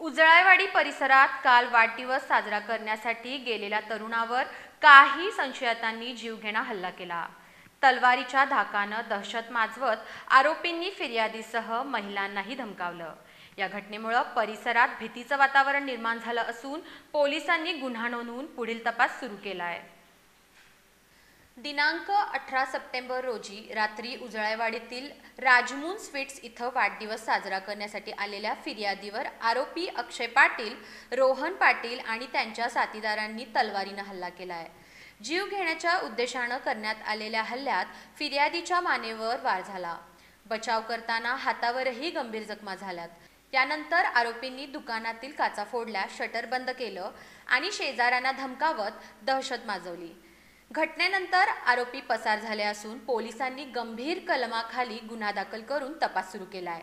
उजळायवाडी परिसरात काल वाढदिवस साजरा करण्यासाठी गेलेल्या तरुणावर काही संशयितांनी जीवघेणा हल्ला केला। तलवारीच्या धाकानं दहशत माजवत आरोपींनी फिर्यादीसह महिलांनाही धमकावलं। या घटनेमुळे परिसरात भीतीचं वातावरण निर्माण झालं असून पोलिसांनी गुन्हा नोंदवून पुढील तपास सुरू केला आहे। दिनांक 18 सप्टेंबर रोजी रात्री उजळायवाडीतील राजमून स्वीट्स इथं वाढदिवस साजरा करण्यासाठी आलेल्या फिर्यादीवर आरोपी अक्षय पाटील, रोहन पाटील आणि त्यांच्या साथीदारांनी तलवारीनं हल्ला केला आहे। जीव घेण्याच्या उद्देशानं करण्यात आलेल्या हल्ल्यात फिर्यादीच्या मानेवर वार झाला। बचाव करताना हातावरही गंभीर जखमा झाल्यात। त्यानंतर आरोपींनी दुकानातील काचा फोडल्या, शटर बंद केलं आणि शेजाऱ्यांना धमकावत दहशत माजवली। घटनेनंतर आरोपी पसार झाले असून पोलिसांनी गंभीर कलमाखाली गुन्हा दाखल करून तपास सुरू केला आहे।